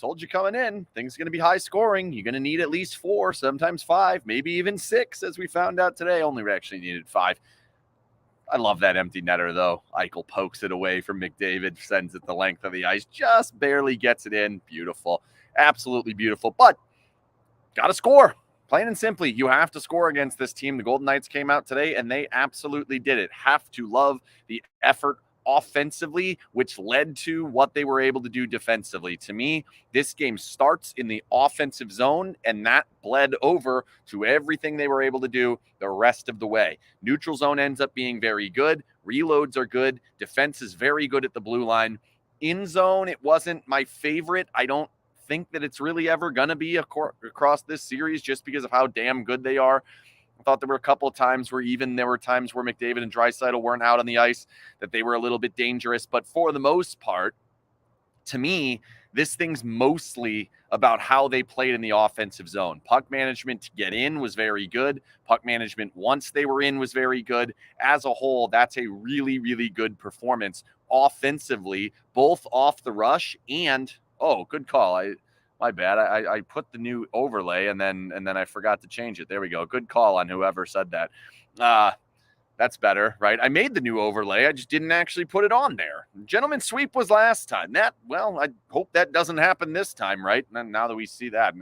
told you coming in, things are going to be high scoring. You're going to need at least 4, sometimes 5, maybe even 6, as we found out today. Only actually needed 5. I love that empty netter, though. Eichel pokes it away from McDavid, sends it the length of the ice, just barely gets it in. Beautiful. Absolutely beautiful. But got to score. Plain and simply, you have to score against this team. The Golden Knights came out today, and they absolutely did it. Have to love the effort offensively, which led to what they were able to do defensively. To me, this game starts in the offensive zone, and that bled over to everything they were able to do the rest of the way. Neutral zone ends up being very good. Reloads are good. Defense is very good at the blue line. In zone, it wasn't my favorite. I don't think that it's really ever going to be across this series just because of how damn good they are. I thought there were a couple of times where there were times where McDavid and Draisaitl weren't out on the ice, that they were a little bit dangerous. But for the most part, to me, this thing's mostly about how they played in the offensive zone. Puck management to get in was very good. Puck management once they were in was very good. As a whole, that's a really, really good performance offensively, both off the rush and good call. My bad. I put the new overlay and then I forgot to change it. There we go. Good call on whoever said that. That's better, right? I made the new overlay. I just didn't actually put it on there. Gentleman's sweep was last time. I hope that doesn't happen this time, right? And now that we see that,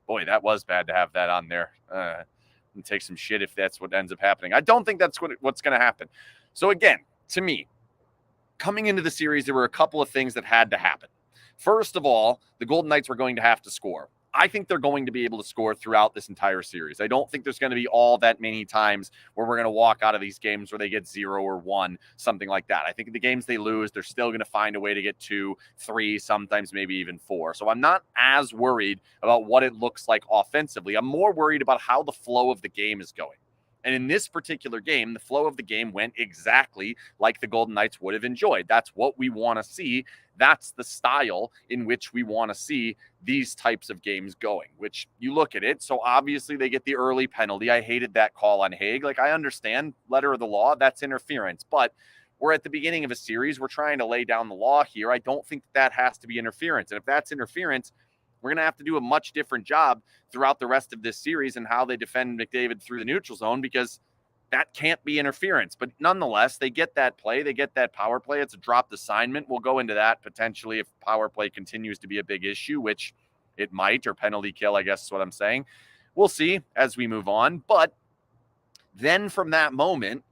boy, that was bad to have that on there. And take some shit if that's what ends up happening. I don't think that's what's going to happen. So again, to me, coming into the series, there were a couple of things that had to happen. First of all, the Golden Knights were going to have to score. I think they're going to be able to score throughout this entire series. I don't think there's going to be all that many times where we're going to walk out of these games where they get 0 or 1, something like that. I think in the games they lose, they're still going to find a way to get 2, 3, sometimes maybe even 4. So I'm not as worried about what it looks like offensively. I'm more worried about how the flow of the game is going. And in this particular game, the flow of the game went exactly like the Golden Knights would have enjoyed. That's what we want to see. That's the style in which we want to see these types of games going, which you look at it. So obviously they get the early penalty. I hated that call on Haig. I understand letter of the law, that's interference, but we're at the beginning of a series. We're trying to lay down the law here. I don't think that has to be interference. And if that's interference, we're going to have to do a much different job throughout the rest of this series and how they defend McDavid through the neutral zone, because that can't be interference. But nonetheless, they get that play. They get that power play. It's a dropped assignment. We'll go into that potentially if power play continues to be a big issue, which it might, or penalty kill, I guess is what I'm saying. We'll see as we move on. But then from that moment,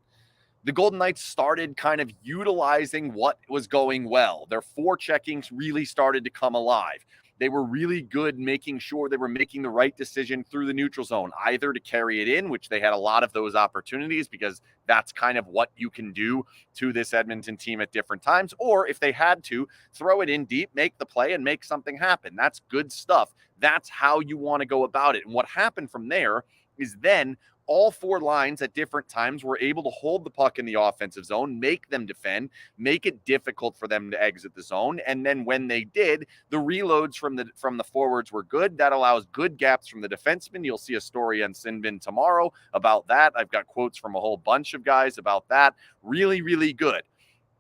the Golden Knights started kind of utilizing what was going well. Their forecheckings really started to come alive. They were really good making sure they were making the right decision through the neutral zone, either to carry it in, which they had a lot of those opportunities because that's kind of what you can do to this Edmonton team at different times, or if they had to, throw it in deep, make the play, and make something happen. That's good stuff. That's how you want to go about it. And what happened from there is then all 4 lines at different times were able to hold the puck in the offensive zone, make them defend, make it difficult for them to exit the zone. And then when they did, the reloads from the forwards were good. That allows good gaps from the defensemen. You'll see a story on SinBin tomorrow about that. I've got quotes from a whole bunch of guys about that. Really, really good.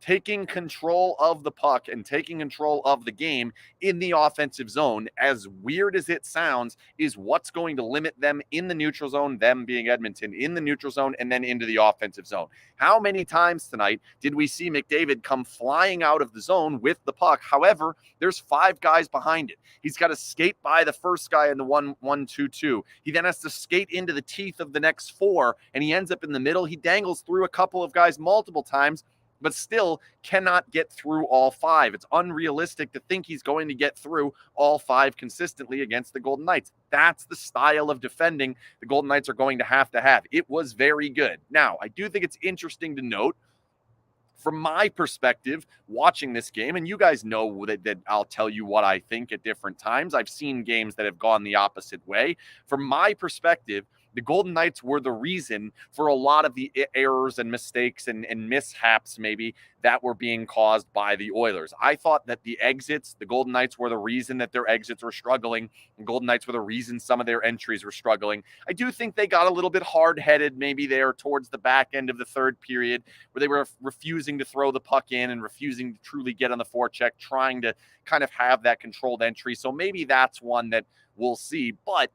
Taking control of the puck and taking control of the game in the offensive zone, as weird as it sounds, is what's going to limit them in the neutral zone, them being Edmonton, in the neutral zone and then into the offensive zone. How many times tonight did we see McDavid come flying out of the zone with the puck? However, there's 5 guys behind it. He's got to skate by the first guy in the 1-1-2-2. He then has to skate into the teeth of the next 4, and he ends up in the middle. He dangles through a couple of guys multiple times, but still cannot get through all 5. It's unrealistic to think he's going to get through all 5 consistently against the Golden Knights. That's the style of defending the Golden Knights are going to have. It was very good. Now, I do think it's interesting to note, from my perspective, watching this game, and you guys know that I'll tell you what I think at different times. I've seen games that have gone the opposite way. From my perspective, the Golden Knights were the reason for a lot of the errors and mistakes and mishaps maybe that were being caused by the Oilers. I thought that the Golden Knights were the reason that their exits were struggling, and Golden Knights were the reason some of their entries were struggling. I do think they got a little bit hard-headed maybe there towards the back end of the third period, where they were refusing to throw the puck in and refusing to truly get on the forecheck, trying to kind of have that controlled entry. So maybe that's one that we'll see. But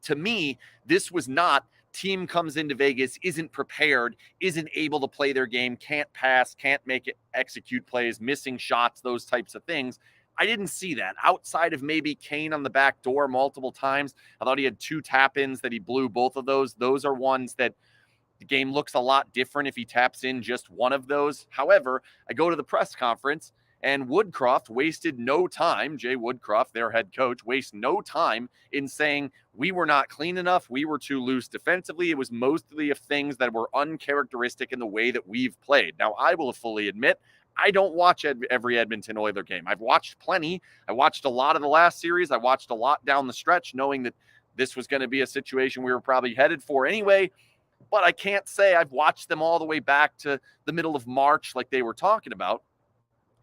to me, this was not team comes into Vegas, isn't prepared, isn't able to play their game, can't pass, can't make it, execute plays, missing shots, those types of things. I didn't see that outside of maybe Kane on the back door multiple times. I thought he had 2 tap-ins that he blew. Both of those. Those are ones that the game looks a lot different if he taps in just one of those. However, I go to the press conference and Woodcroft wasted no time, Jay Woodcroft, their head coach, wasted no time in saying we were not clean enough, we were too loose defensively. It was mostly of things that were uncharacteristic in the way that we've played. Now, I will fully admit, I don't watch every Edmonton Oilers game. I've watched plenty. I watched a lot of the last series. I watched a lot down the stretch, knowing that this was going to be a situation we were probably headed for anyway. But I can't say I've watched them all the way back to the middle of March like they were talking about.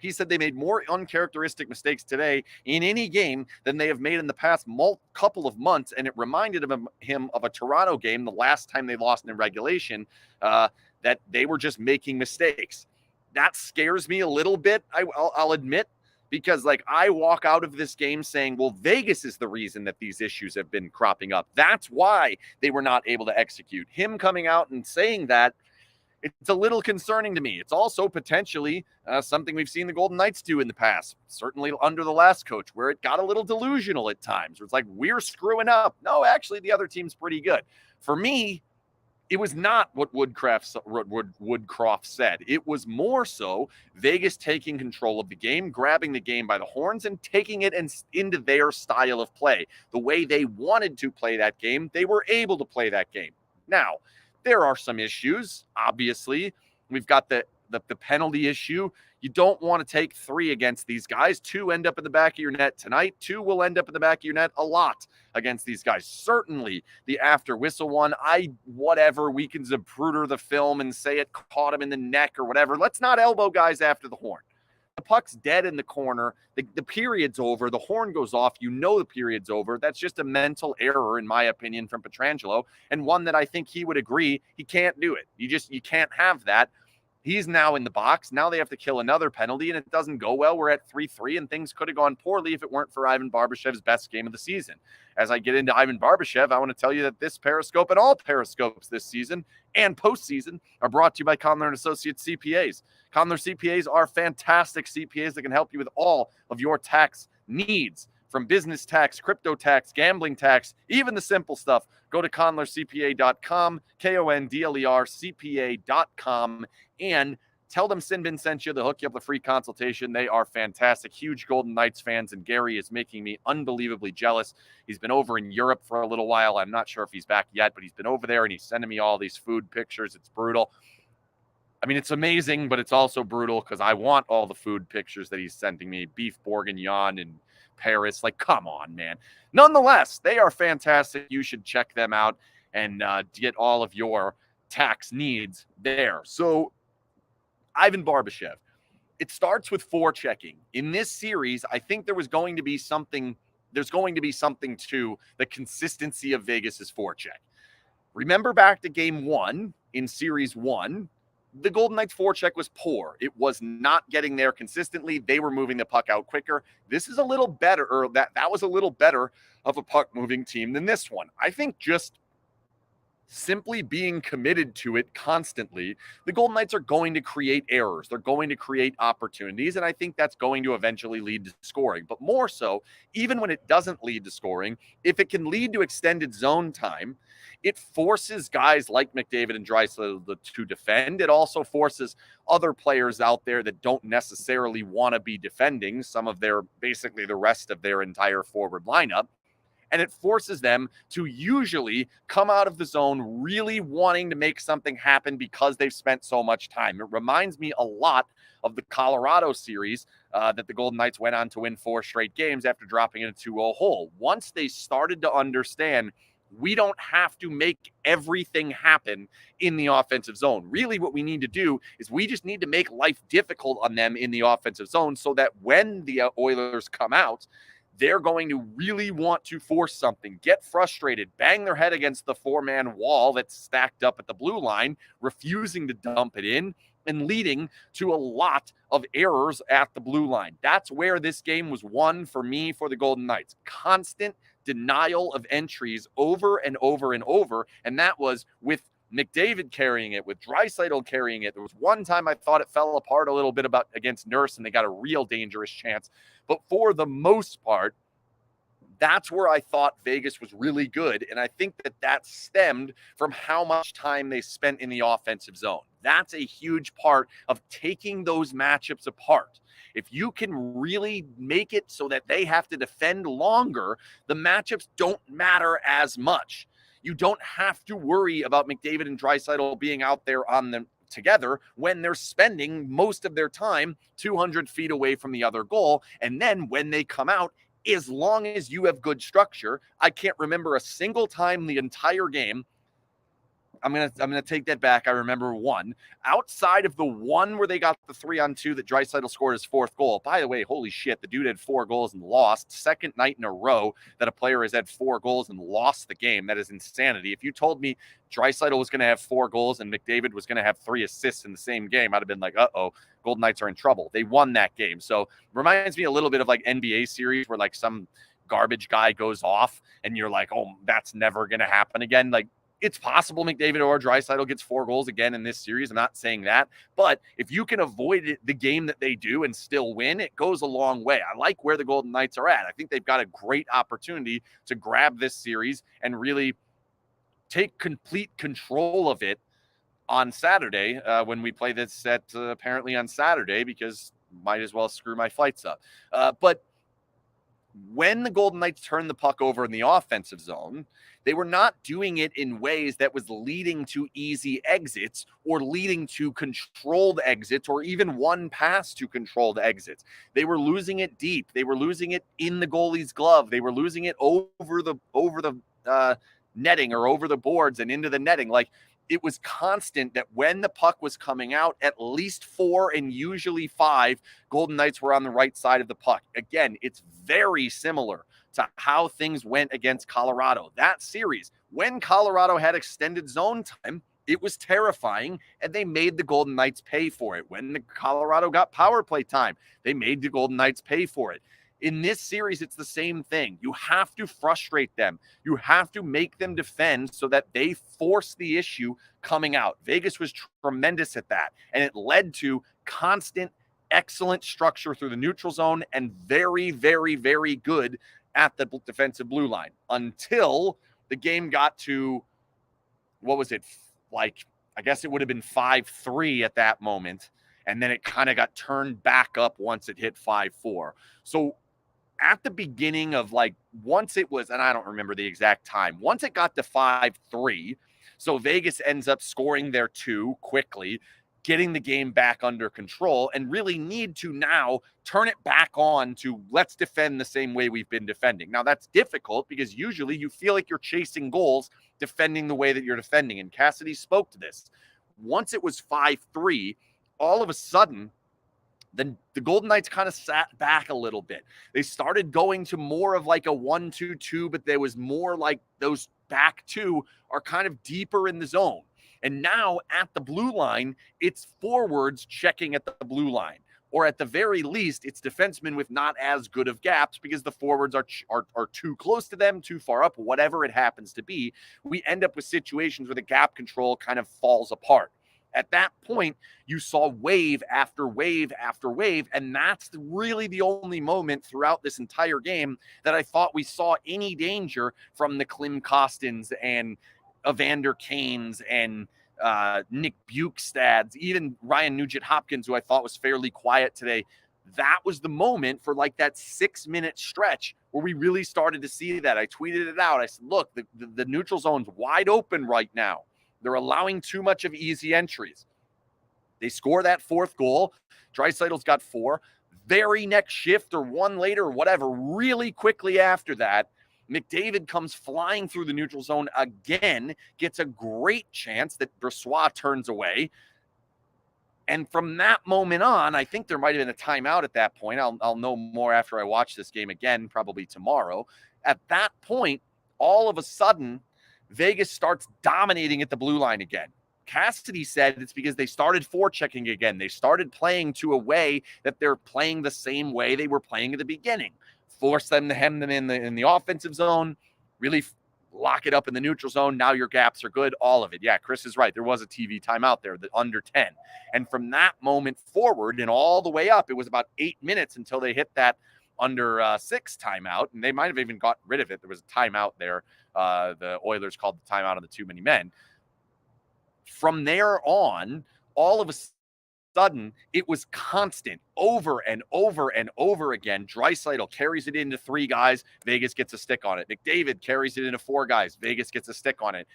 He said they made more uncharacteristic mistakes today in any game than they have made in the past couple of months, and it reminded him of a Toronto game the last time they lost in regulation, that they were just making mistakes. That scares me a little bit, I'll admit, because I walk out of this game saying, well, Vegas is the reason that these issues have been cropping up. That's why they were not able to execute. Him coming out and saying that, it's a little concerning to me. It's also potentially something we've seen the Golden Knights do in the past, certainly under the last coach, where it got a little delusional at times, where it's like, we're screwing up. No, actually, the other team's pretty good. For me, it was not what Woodcroft said. It was more so Vegas taking control of the game, grabbing the game by the horns, and taking it into their style of play. The way they wanted to play that game, they were able to play that game. Now, there are some issues, obviously. We've got the penalty issue. You don't want to take 3 against these guys. 2 end up in the back of your net tonight. 2 will end up in the back of your net a lot against these guys. Certainly the after whistle one, we can Zapruder the film and say it caught him in the neck or whatever. Let's not elbow guys after the horn. The puck's dead in the corner. The period's over. The horn goes off. You know the period's over. That's just a mental error, in my opinion, from Pietrangelo, and one that I think he would agree he can't do it. You can't have that. He's now in the box. Now they have to kill another penalty, and it doesn't go well. We're at 3-3, and things could have gone poorly if it weren't for Ivan Barbashev's best game of the season. As I get into Ivan Barbashev, I want to tell you that this Periscope and all Periscopes this season and postseason are brought to you by Kondler and Associates CPAs. Kondler CPAs are fantastic CPAs that can help you with all of your tax needs, from business tax, crypto tax, gambling tax, even the simple stuff. Go to KondlerCPA.com, KondlerCPA.com, and tell them SinBin sent you. They'll hook you up with a free consultation. They are fantastic. Huge Golden Knights fans, and Gary is making me unbelievably jealous. He's been over in Europe for a little while. I'm not sure if he's back yet, but he's been over there, and he's sending me all these food pictures. It's brutal. I mean, it's amazing, but it's also brutal because I want all the food pictures that he's sending me. Beef bourguignon and Paris. Come on, man. Nonetheless, they are fantastic. You should check them out and get all of your tax needs there. So, Ivan Barbashev, it starts with forechecking. In this series, I think there's going to be something to the consistency of Vegas's forecheck. Remember back to game 1 in series 1, the Golden Knights forecheck was poor. It was not getting there consistently. They were moving the puck out quicker. This is a little better, or that was a little better of a puck moving team than this one. I think just simply being committed to it constantly, the Golden Knights are going to create errors. They're going to create opportunities, and I think that's going to eventually lead to scoring. But more so, even when it doesn't lead to scoring, if it can lead to extended zone time, it forces guys like McDavid and Draisaitl to defend. It also forces other players out there that don't necessarily want to be defending, basically the rest of their entire forward lineup. And it forces them to usually come out of the zone really wanting to make something happen because they've spent so much time. It reminds me a lot of the Colorado series that the Golden Knights went on to win 4 straight games after dropping in a 2-0 hole. Once they started to understand We don't have to make everything happen in the offensive zone. Really, what we need to do is we just need to make life difficult on them in the offensive zone so that when the Oilers come out, they're going to really want to force something, get frustrated, bang their head against the four-man wall that's stacked up at the blue line, refusing to dump it in, and leading to a lot of errors at the blue line. That's where this game was won for me for the Golden Knights. Constant denial of entries over and over and over, and that was with McDavid carrying it, with Draisaitl carrying it. There was one time I thought it fell apart a little bit against Nurse, and they got a real dangerous chance. But for the most part, that's where I thought Vegas was really good. And I think that stemmed from how much time they spent in the offensive zone. That's a huge part of taking those matchups apart. If you can really make it so that they have to defend longer, the matchups don't matter as much. You don't have to worry about McDavid and Draisaitl being out there on them together when they're spending most of their time 200 feet away from the other goal. And then when they come out, as long as you have good structure, I can't remember a single time the entire game. I'm gonna take that back. I remember one outside of the one where they got the 3-on-2 that Draisaitl scored his fourth goal. By the way, holy shit, the dude had 4 goals and lost. Second night in a row that a player has had 4 goals and lost the game. That is insanity. If you told me Draisaitl was going to have 4 goals and McDavid was going to have 3 assists in the same game, I'd have been like, uh-oh, Golden Knights are in trouble. They won that game. So reminds me a little bit of like NBA series where like some garbage guy goes off and you're like, oh, that's never going to happen again. Like, it's possible McDavid or Draisaitl gets 4 goals again in this series. I'm not saying that. But if you can avoid the game that they do and still win, it goes a long way. I like where the Golden Knights are at. I think they've got a great opportunity to grab this series and really take complete control of it on Saturday when we play this set apparently on Saturday, because might as well screw my flights up. But when the Golden Knights turned the puck over in the offensive zone, they were not doing it in ways that was leading to easy exits or leading to controlled exits or even one pass to controlled exits. They were losing it deep. They were losing it in the goalie's glove. They were losing it over the netting or over the boards and into the netting. Like, it was constant that when the puck was coming out, at least 4 and usually 5 Golden Knights were on the right side of the puck. Again, it's very similar to how things went against Colorado. That series, when Colorado had extended zone time, it was terrifying, and they made the Golden Knights pay for it. When the Colorado got power play time, they made the Golden Knights pay for it. In this series, it's the same thing. You have to frustrate them. You have to make them defend so that they force the issue coming out. Vegas was tremendous at that, and it led to constant, excellent structure through the neutral zone and very, very, very good at the defensive blue line until the game got to, what was it? Like, I guess it would have been 5-3 at that moment. And then it kind of got turned back up once it hit 5-4. So at the beginning of, like, once it was, and I don't remember the exact time, once it got to 5-3, so Vegas ends up scoring their 2 quickly, getting the game back under control, and really need to now turn it back on to let's defend the same way we've been defending. Now, that's difficult because usually you feel like you're chasing goals defending the way that you're defending, and Cassidy spoke to this. Once it was 5-3, all of a sudden, then the Golden Knights kind of sat back a little bit. They started going to more of like a 1-2-2, but there was more like those back 2 are kind of deeper in the zone. And now at the blue line, it's forwards checking at the blue line. Or at the very least, it's defensemen with not as good of gaps because the forwards are too close to them, too far up, whatever it happens to be. We end up with situations where the gap control kind of falls apart. At that point, you saw wave after wave after wave, and that's really the only moment throughout this entire game that I thought we saw any danger from the Klim Kostins and Evander Kanes and Nick Bukestads, even Ryan Nugent-Hopkins, who I thought was fairly quiet today. That was the moment for like that 6-minute stretch where we really started to see that. I tweeted it out. I said, look, the neutral zone's wide open right now. They're allowing too much of easy entries. They score that 4th goal. Draisaitl's got 4. Very next shift or one later or whatever, really quickly after that, McDavid comes flying through the neutral zone again, gets a great chance that Brossoit turns away. And from that moment on, I think there might have been a timeout at that point. I'll know more after I watch this game again, probably tomorrow. At that point, all of a sudden, Vegas starts dominating at the blue line again. Cassidy said it's because they started forechecking again. They started playing to a way that they're playing the same way they were playing at the beginning. Force them to hem them in the offensive zone, really lock it up in the neutral zone. Now your gaps are good, all of it. Yeah, Chris is right. There was a TV timeout there, the under 10. And from that moment forward and all the way up, it was about 8 minutes until they hit that under 6 timeout. And they might have even got rid of it. There was a timeout there. The Oilers called the timeout on the too many men. From there on, all of a sudden, it was constant over and over and over again. Draisaitl carries it into 3 guys. Vegas gets a stick on it. McDavid carries it into 4 guys. Vegas gets a stick on it.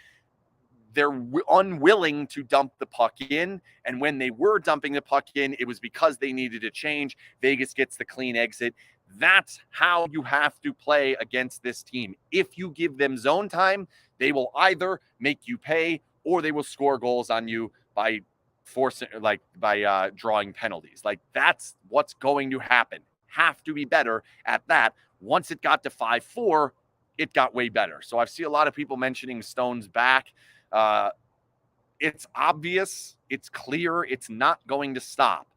They're unwilling to dump the puck in. And when they were dumping the puck in, it was because they needed a change. Vegas gets the clean exit. That's how you have to play against this team. If you give them zone time, they will either make you pay or they will score goals on you by drawing penalties. Like, that's what's going to happen. Have to be better at that. Once it got to 5-4, it got way better. So I see a lot of people mentioning Stone's back. It's obvious, it's clear, it's not going to stop.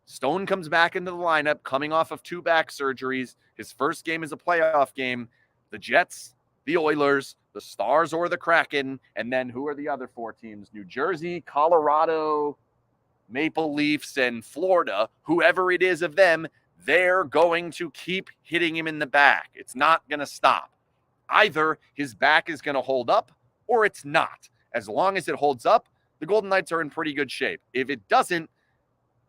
Stone comes back into the lineup, coming off of 2 back surgeries. His first game is a playoff game. The Jets, the Oilers, the Stars or the Kraken, and then who are the other 4 teams? New Jersey, Colorado, Maple Leafs, and Florida. Whoever it is of them, they're going to keep hitting him in the back. It's not going to stop. Either his back is going to hold up or it's not. As long as it holds up, the Golden Knights are in pretty good shape. If it doesn't,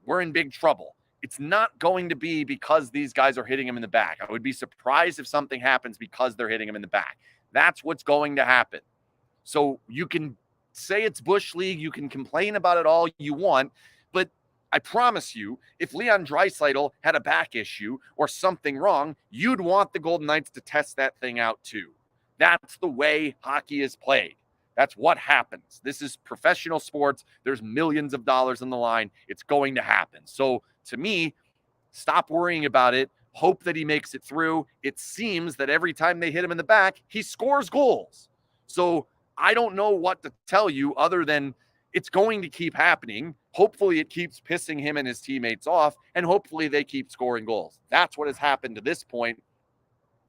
we're in big trouble. It's not going to be because these guys are hitting him in the back. I would be surprised if something happens because they're hitting him in the back. That's what's going to happen. So you can say it's Bush League. You can complain about it all you want. But I promise you, if Leon Draisaitl had a back issue or something wrong, you'd want the Golden Knights to test that thing out too. That's the way hockey is played. That's what happens. This is professional sports. There's millions of dollars on the line. It's going to happen. So to me, stop worrying about it. Hope that he makes it through. It seems that every time they hit him in the back, he scores goals. So I don't know what to tell you other than it's going to keep happening. Hopefully it keeps pissing him and his teammates off, and hopefully they keep scoring goals. That's what has happened to this point.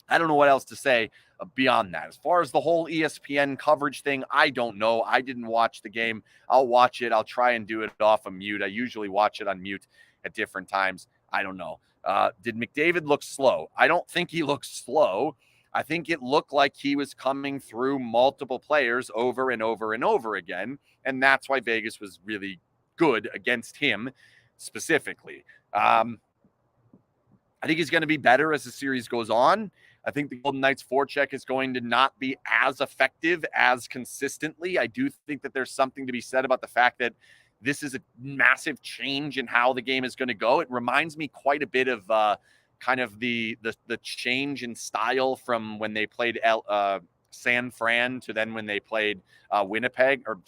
I don't know what else to say beyond that. As far as the whole ESPN coverage thing, I don't know. I didn't watch the game. I'll watch it. I'll try and do it off of mute. I usually watch it on mute at different times. I don't know. Did McDavid look slow? I don't think he looked slow. I think it looked like he was coming through multiple players over and over and over again, and that's why Vegas was really good against him specifically. I think he's going to be better as the series goes on. I think the Golden Knights forecheck is going to not be as effective as consistently. I do think that there's something to be said about the fact that this is a massive change in how the game is going to go. It reminds me quite a bit of kind of the change in style from when they played San Fran to then when they played Winnipeg or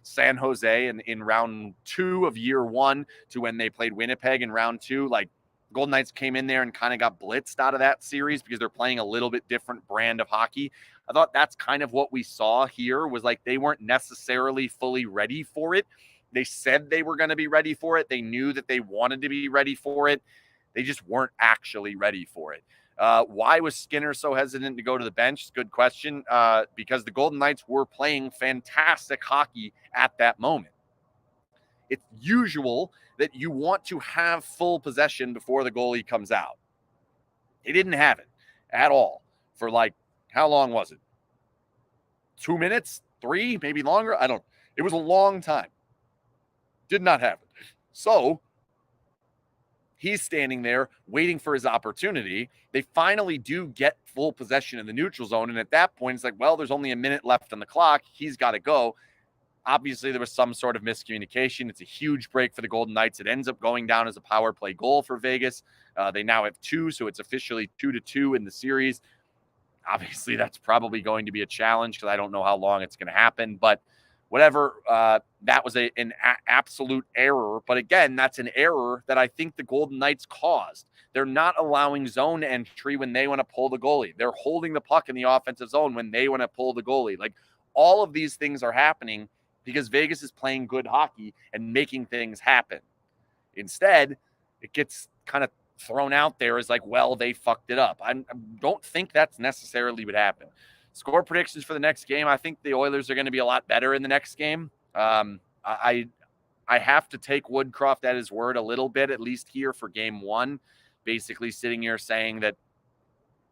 San Jose in round 2 of year 1 to when they played Winnipeg in round 2. Like, Golden Knights came in there and kind of got blitzed out of that series because they're playing a little bit different brand of hockey. I thought that's kind of what we saw here, was like they weren't necessarily fully ready for it. They said they were going to be ready for it. They knew that they wanted to be ready for it. They just weren't actually ready for it. Why was Skinner so hesitant to go to the bench? Good question. Because the Golden Knights were playing fantastic hockey at that moment. It's usual that you want to have full possession before the goalie comes out. He didn't have it at all for, like, how long was it? 2 minutes? 3? Maybe longer? It was a long time. Did not have it. So he's standing there waiting for his opportunity. They finally do get full possession in the neutral zone. And at that point, it's like, well, there's only a minute left on the clock. He's got to go. Obviously, there was some sort of miscommunication. It's a huge break for the Golden Knights. It ends up going down as a power play goal for Vegas. They now have 2, so it's officially 2-2 in the series. Obviously, that's probably going to be a challenge because I don't know how long it's going to happen. But whatever, that was an absolute error. But again, that's an error that I think the Golden Knights caused. They're not allowing zone entry when they want to pull the goalie. They're holding the puck in the offensive zone when they want to pull the goalie. Like, all of these things are happening because Vegas is playing good hockey and making things happen. Instead, it gets kind of thrown out there as like, well, they fucked it up. I don't think that's necessarily what happened. Score predictions for the next game. I think the Oilers are going to be a lot better in the next game. I have to take Woodcroft at his word a little bit, at least here for game one, basically sitting here saying that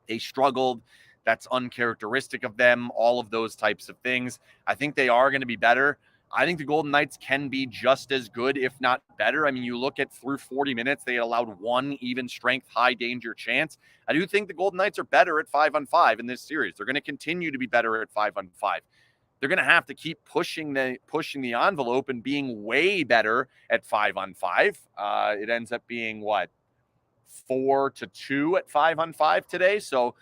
they struggled. That's uncharacteristic of them, all of those types of things. I think they are going to be better. I think the Golden Knights can be just as good, if not better. I mean, you look at through 40 minutes, they allowed one even strength, high danger chance. I do think the Golden Knights are better at 5-on-5 in this series. They're going to continue to be better at 5-on-5. They're going to have to keep pushing the envelope and being way better at 5-on-5. It ends up being 4-2 at 5-on-5 today. So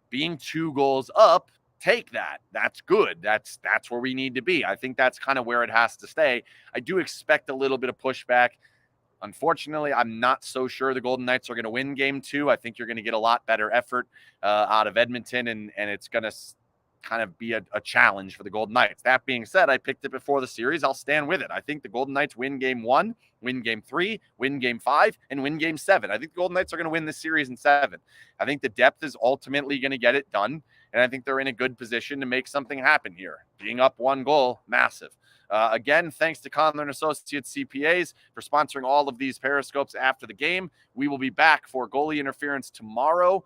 being 2 goals up, take that. That's good. That's where we need to be. I think that's kind of where it has to stay. I do expect a little bit of pushback. Unfortunately, I'm not so sure the Golden Knights are going to win game 2. I think you're going to get a lot better effort out of Edmonton, and it's going to kind of be a challenge for the Golden Knights. That being said, I picked it before the series. I'll stand with it. I think the Golden Knights win game 1, win game 3, win game 5, and win game 7. I think the Golden Knights are going to win this series in 7. I think the depth is ultimately going to get it done, and I think they're in a good position to make something happen here. Being up 1 goal, massive. Again, thanks to Kondler & Associates CPAs for sponsoring all of these Periscopes after the game. We will be back for goalie interference tomorrow.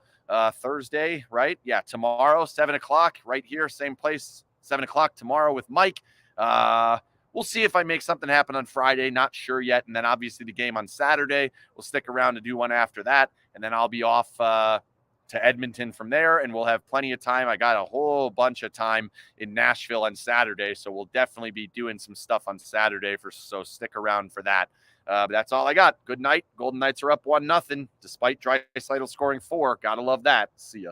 Thursday, right? Yeah, tomorrow, 7 o'clock, right here, same place, 7 o'clock tomorrow with Mike. We'll see if I make something happen on Friday. Not sure yet. And then obviously the game on Saturday. We'll stick around to do one after that. And then I'll be off to Edmonton from there, and we'll have plenty of time. I got a whole bunch of time in Nashville on Saturday, so we'll definitely be doing some stuff on Saturday, so stick around for that. But that's all I got. Good night. Golden Knights are up 1-0, despite Draisaitl scoring 4. Gotta love that. See ya.